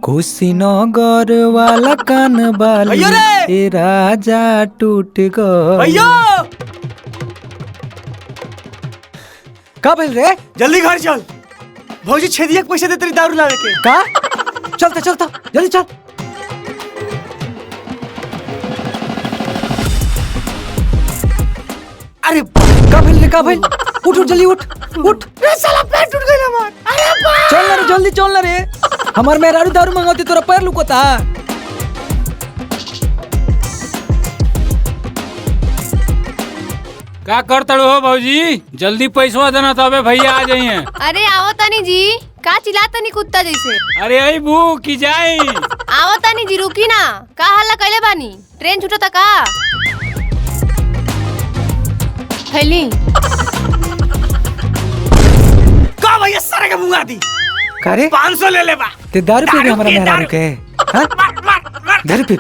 कुशीनगर वाला कान बाली ए राजा टूट गया। का भेल रे? जल्दी घर चल, भौजी छेदिया के पैसे दे तेरी दारू लावे के। का? चलता चलता जल्दी चल। अरे का भेल रे? का भेल? उठ उठ जल्दी उठ उठ। रे साला पैर टूट गइल हमार। अरे बाप! चल रे जल्दी चल रे। हमार मेहरारू दारू मंगाती तोरा पैर लुकोता। का करता हो भौजी? जल्दी पैसवा देना तबे भैया आ जाइए। अरे आओ तानी जी, का चिल्लाता नहीं कुत्ता जैसे? अरे आई बू की जाई। आओ तानी जी, रुकी ना। का हल्ला कैले बानी? ट्रेन छूटा था का? फैली का भैया सारे के मुंगा दी। का रे? 500 ले ले बा। ते दारू पी भी हमारा मेहरारू के? हां दारू पी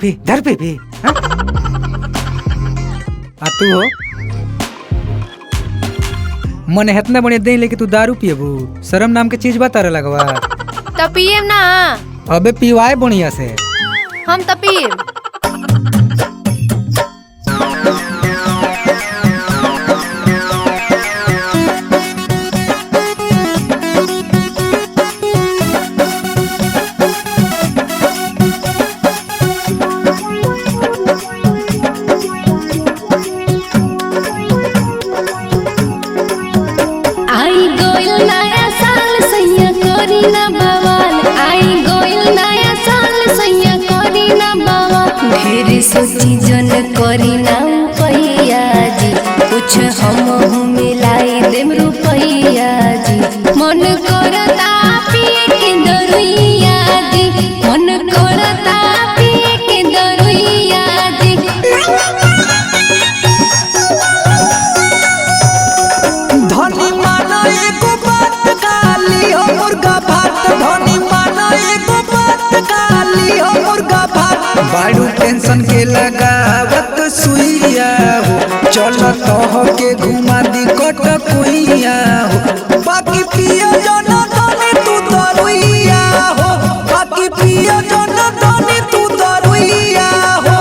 हां? आ तू हो मने हेतना बढ़िया दे लेके तू दारू पिएबू? शर्म नाम के चीज बता रे लगवा। तब पिएम ना। अबे पीवाए बढ़िया से। हम तब पिएम। सोची जन करी ना पैया जी, कुछ हम मिलाई देम रुपैया जी। मन करता पिए के दरुइया जी, मन करता पिए के दरुइया जी। धनी माना एको बात काली हो मुर्गा भात। धनी माना एको बात काली हो मुर्गा भात। बाड़ू टेंशन के लगावत सुइया हो, चल तो के घुमा दी कटकुइया हो। बाकी पियो जना धनी तू दरुइया हो, बाकी पियो जना धनी तू दरुइया हो।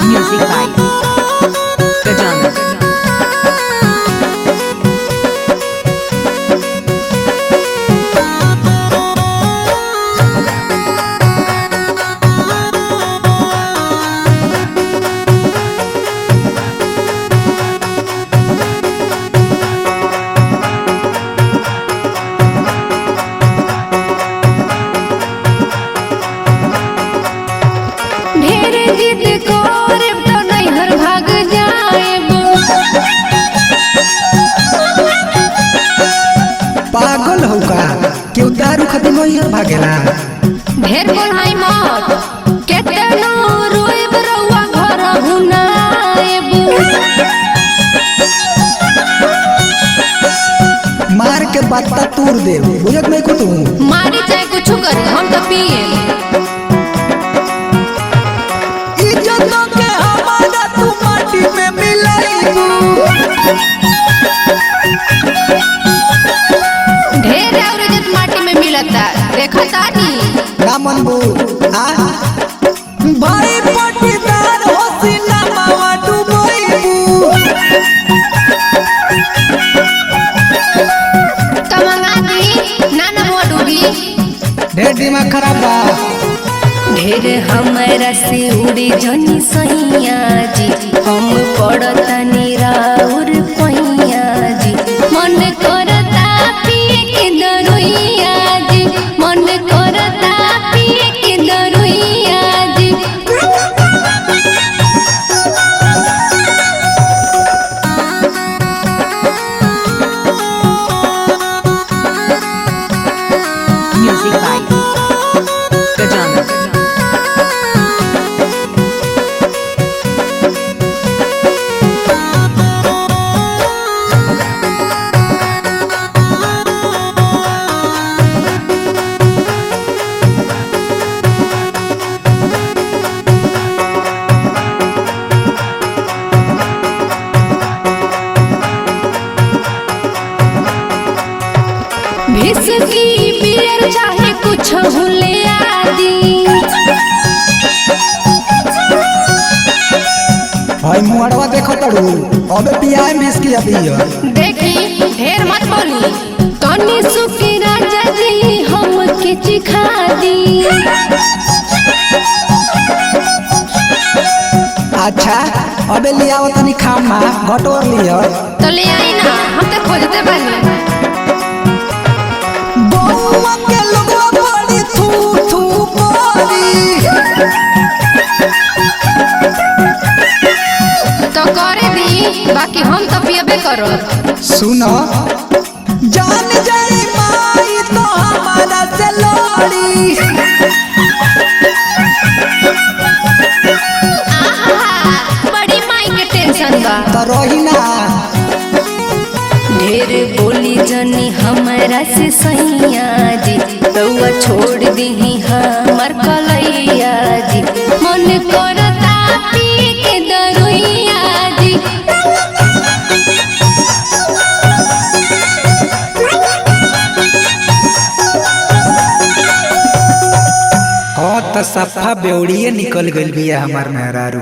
Music by Gajana. ढेर जिद करे तो नैहर भाग जाएब। पागल हो का? क्यों दारू खातिर नैहर भागेला? ढेर बोलाई मत, केतनो रोइब रउआ घर हुनाएब। मार के बत्ता तोड़ दे, बुझत नहीं को तू? मारी चाहे कुछ करे, हम तो पिए। इज्जतों के हमारा तू माटी में मिलाइबू। ढेर और इज्जत माटी में मिलता, देखो तानी। ना मनबू आ भाई पटीदार होसिना मावा डुबोइबू। तमंगा दी ना ना मुआ डूबी। ढेर दिमाग खराब बा। ढेर हमरा से उड़ी जनी सैया जी, हम पड़तानी राउर पैया जी। मन करता पिए के दरुइया जी, मन करता पिए के दरुइया जी। Music by Gajana. Whisky beer चाहे कुछ हुले आदि। भाई मुआड़वा देखो तड़ू अबे पिया बिस्की अभी देखी ढेर मत बोली तनी सुखी राजा जी हम के चिखा दी। अच्छा अबे लिया तनी खामा घटोर लिया तो ले आई ना हम तो खोजते बानी। बउवा के लोगवा बड़ी थू थू करी तो करे दी बाकी हम तो पियबे करो। सुनो जान जाई माई तो हमारा से लड़ी बड़ी माई के टेंशन बा तो रही ना ढेर बोली जनी हमरा से सैया जी रउआ छोड़ दीही हमर कलैया जी मन करता पी के दरुइया जी। हाँ तो सफा बेउड़िए निकल गइल बिया हमार मेहरारू।